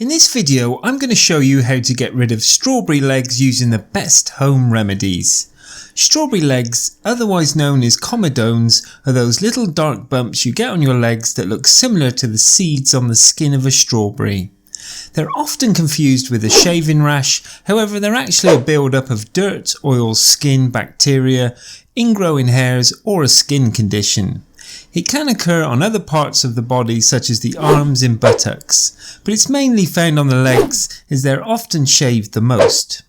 In this video I'm going to show you how to get rid of strawberry legs using the best home remedies. Strawberry legs, otherwise known as comedones, are those little dark bumps you get on your legs that look similar to the seeds on the skin of a strawberry. They're often confused with a shaving rash, however they're actually a build-up of dirt, oil, skin, bacteria, ingrowing hairs or a skin condition. It can occur on other parts of the body such as the arms and buttocks, but it's mainly found on the legs as they're often shaved the most.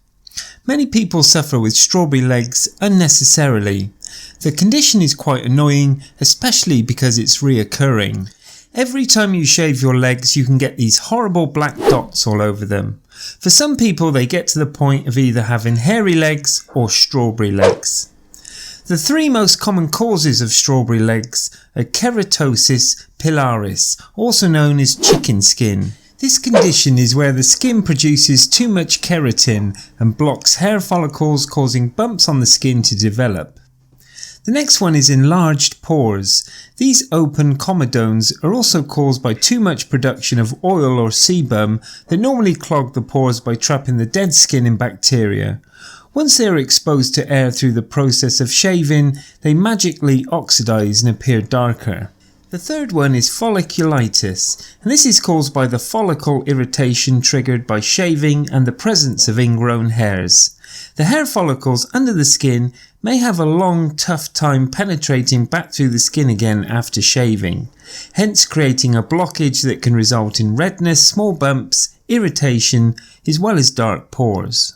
Many people suffer with strawberry legs unnecessarily. The condition is quite annoying, especially because it's reoccurring. Every time you shave your legs you can get these horrible black dots all over them. For some people they get to the point of either having hairy legs or strawberry legs. The three most common causes of strawberry legs are Keratosis Pilaris, also known as chicken skin. This condition is where the skin produces too much keratin and blocks hair follicles, causing bumps on the skin to develop. The next one is enlarged pores. These open comedones are also caused by too much production of oil or sebum that normally clog the pores by trapping the dead skin and bacteria. Once they are exposed to air through the process of shaving, they magically oxidize and appear darker. The third one is folliculitis, and this is caused by the follicle irritation triggered by shaving and the presence of ingrown hairs. The hair follicles under the skin may have a long, tough time penetrating back through the skin again after shaving, hence creating a blockage that can result in redness, small bumps, irritation, as well as dark pores.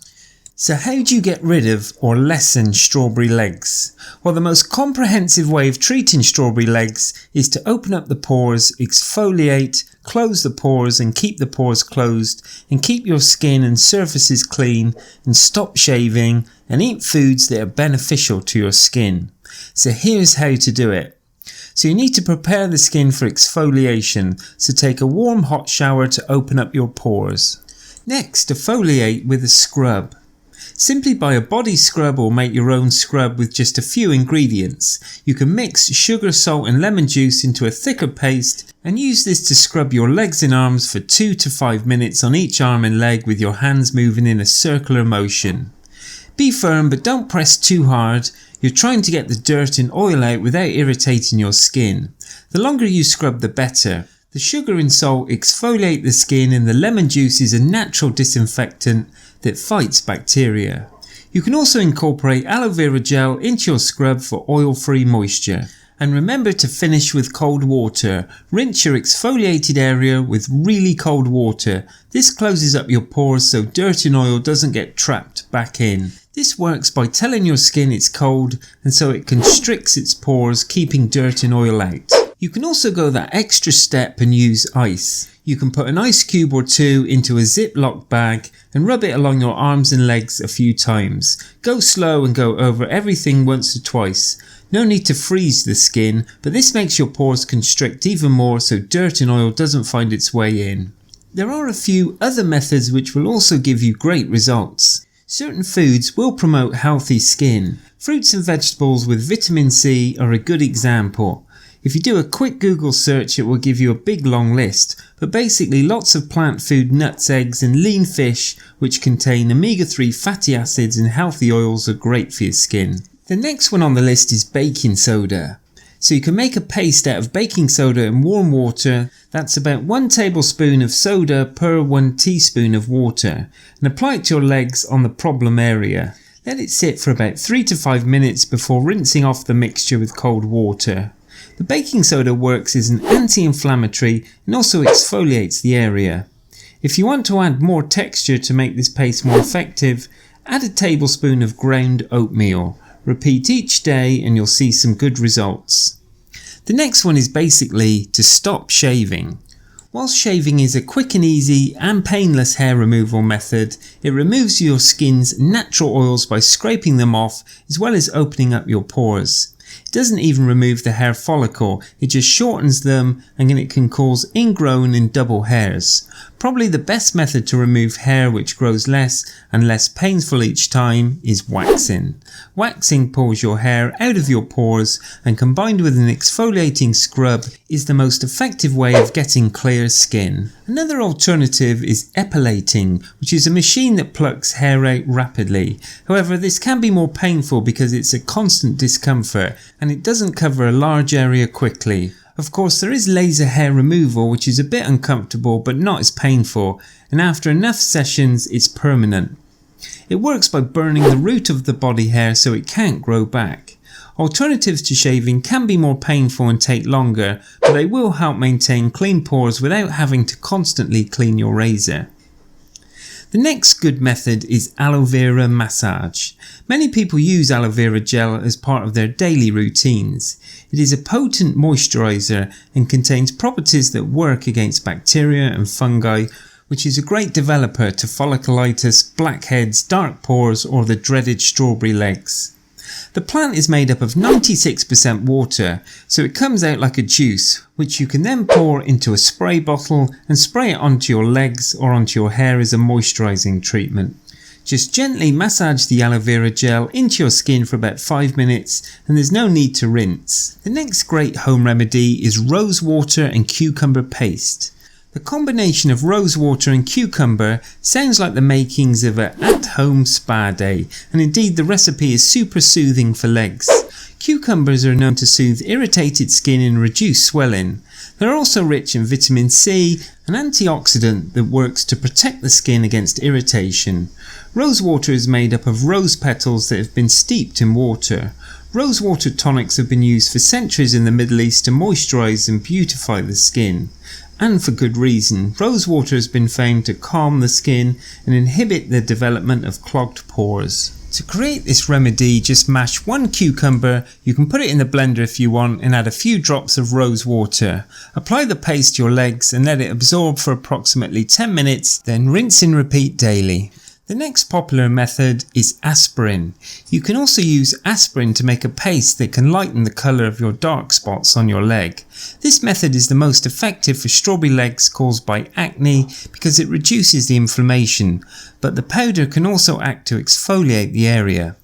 So how do you get rid of or lessen strawberry legs? Well, the most comprehensive way of treating strawberry legs is to open up the pores, exfoliate, close the pores and keep the pores closed, and keep your skin and surfaces clean, and stop shaving and eat foods that are beneficial to your skin. So here's how to do it. So you need to prepare the skin for exfoliation, so take a warm hot shower to open up your pores. Next, exfoliate with a scrub. Simply buy a body scrub or make your own scrub with just a few ingredients. You can mix sugar, salt and lemon juice into a thicker paste and use this to scrub your legs and arms for 2 to 5 minutes on each arm and leg with your hands moving in a circular motion. Be firm but don't press too hard. You're trying to get the dirt and oil out without irritating your skin. The longer you scrub the better. The sugar and salt exfoliate the skin and the lemon juice is a natural disinfectant that fights bacteria. You can also incorporate aloe vera gel into your scrub for oil-free moisture. And remember to finish with cold water. Rinse your exfoliated area with really cold water. This closes up your pores so dirt and oil doesn't get trapped back in. This works by telling your skin it's cold and so it constricts its pores, keeping dirt and oil out. You can also go that extra step and use ice. You can put an ice cube or two into a Ziploc bag and rub it along your arms and legs a few times. Go slow and go over everything once or twice. No need to freeze the skin, but this makes your pores constrict even more so dirt and oil doesn't find its way in. There are a few other methods which will also give you great results. Certain foods will promote healthy skin. Fruits and vegetables with vitamin C are a good example. If you do a quick Google search it will give you a big long list, but basically lots of plant food, nuts, eggs and lean fish which contain omega-3 fatty acids and healthy oils are great for your skin. The next one on the list is baking soda. So you can make a paste out of baking soda and warm water. That's about 1 tablespoon of soda per 1 teaspoon of water, and apply it to your legs on the problem area. Let it sit for about 3 to 5 minutes before rinsing off the mixture with cold water. The baking soda works as an anti-inflammatory and also exfoliates the area. If you want to add more texture to make this paste more effective, add a tablespoon of ground oatmeal. Repeat each day and you'll see some good results. The next one is basically to stop shaving. Whilst shaving is a quick and easy and painless hair removal method, it removes your skin's natural oils by scraping them off as well as opening up your pores. It doesn't even remove the hair follicle, it just shortens them and it can cause ingrowing and double hairs. Probably the best method to remove hair which grows less and less painful each time is waxing. Waxing pulls your hair out of your pores and combined with an exfoliating scrub is the most effective way of getting clear skin. Another alternative is Epilating, which is a machine that plucks hair out rapidly. However, this can be more painful because it's a constant discomfort and it doesn't cover a large area quickly. Of course, there is laser hair removal, which is a bit uncomfortable but not as painful, and after enough sessions it's permanent. It works by burning the root of the body hair so it can't grow back. Alternatives to shaving can be more painful and take longer, but they will help maintain clean pores without having to constantly clean your razor. The next good method is aloe vera massage. Many people use aloe vera gel as part of their daily routines. It is a potent moisturiser and contains properties that work against bacteria and fungi, which is a great developer to folliculitis, blackheads, dark pores or the dreaded strawberry legs. The plant is made up of 96% water, so it comes out like a juice, which you can then pour into a spray bottle and spray it onto your legs or onto your hair as a moisturising treatment. Just gently massage the aloe vera gel into your skin for about 5 minutes and there's no need to rinse. The next great home remedy is rose water and cucumber paste. The combination of rose water and cucumber sounds like the makings of an at-home spa day, and indeed the recipe is super soothing for legs. Cucumbers are known to soothe irritated skin and reduce swelling. They're also rich in vitamin C, an antioxidant that works to protect the skin against irritation. Rose water is made up of rose petals that have been steeped in water. Rose water tonics have been used for centuries in the Middle East to moisturise and beautify the skin. And for good reason. Rose water has been found to calm the skin and inhibit the development of clogged pores. To create this remedy, just mash 1 cucumber, you can put it in the blender if you want, and add a few drops of rose water. Apply the paste to your legs and let it absorb for approximately 10 minutes, then rinse and repeat daily. The next popular method is aspirin. You can also use aspirin to make a paste that can lighten the colour of your dark spots on your leg. This method is the most effective for strawberry legs caused by acne because it reduces the inflammation, but the powder can also act to exfoliate the area.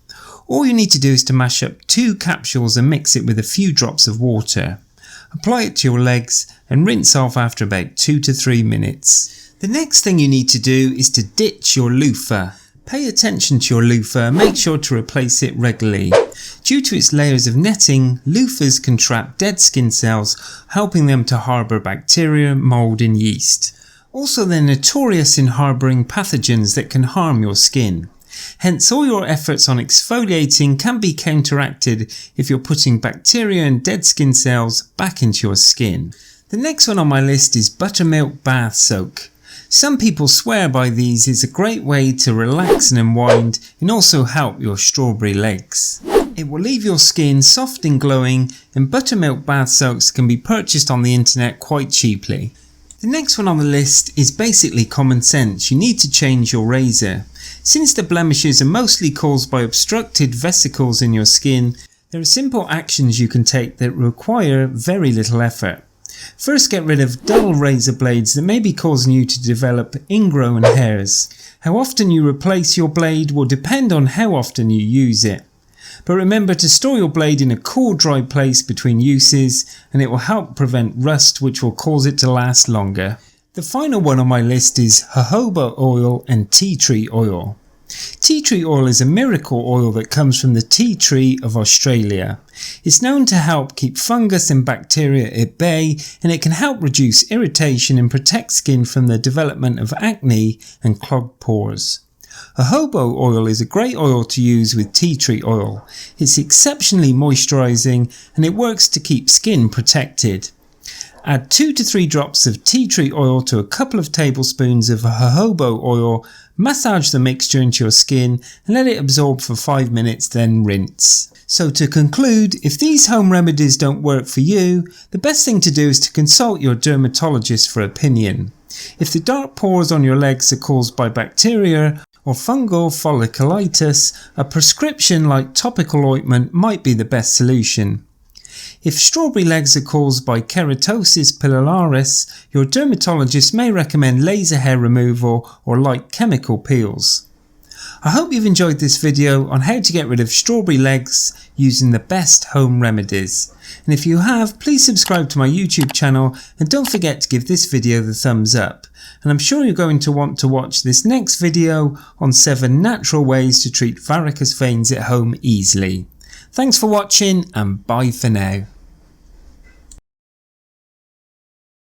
All you need to do is to mash up 2 capsules and mix it with a few drops of water. Apply it to your legs and rinse off after about 2 to 3 minutes. The next thing you need to do is to ditch your loofah. Pay attention to your loofah and make sure to replace it regularly. Due to its layers of netting, loofahs can trap dead skin cells, helping them to harbour bacteria, mould and yeast. Also, they're notorious in harbouring pathogens that can harm your skin. Hence, all your efforts on exfoliating can be counteracted if you're putting bacteria and dead skin cells back into your skin. The next one on my list is Buttermilk Bath Soak. Some people swear by these as a great way to relax and unwind and also help your strawberry legs. It will leave your skin soft and glowing, and buttermilk bath soaks can be purchased on the internet quite cheaply. The next one on the list is basically common sense. You need to change your razor. Since the blemishes are mostly caused by obstructed vesicles in your skin, there are simple actions you can take that require very little effort. First, get rid of dull razor blades that may be causing you to develop ingrowing hairs. How often you replace your blade will depend on how often you use it. But remember to store your blade in a cool, dry place between uses, and it will help prevent rust, which will cause it to last longer. The final one on my list is jojoba oil and tea tree oil. Tea tree oil is a miracle oil that comes from the tea tree of Australia. It's known to help keep fungus and bacteria at bay, and it can help reduce irritation and protect skin from the development of acne and clogged pores. Jojoba oil is a great oil to use with tea tree oil. It's exceptionally moisturising and it works to keep skin protected. Add 2 to 3 drops of tea tree oil to a couple of tablespoons of jojoba oil, massage the mixture into your skin and let it absorb for 5 minutes, then rinse. So to conclude, if these home remedies don't work for you, the best thing to do is to consult your dermatologist for opinion. If the dark pores on your legs are caused by bacteria, or fungal folliculitis, a prescription like topical ointment might be the best solution. If strawberry legs are caused by Keratosis Pilaris, your dermatologist may recommend laser hair removal or light chemical peels. I hope you've enjoyed this video on how to get rid of strawberry legs using the best home remedies. And if you have, please subscribe to my YouTube channel and don't forget to give this video the thumbs up. And I'm sure you're going to want to watch this next video on 7 natural ways to treat varicose veins at home easily. Thanks for watching and bye for now.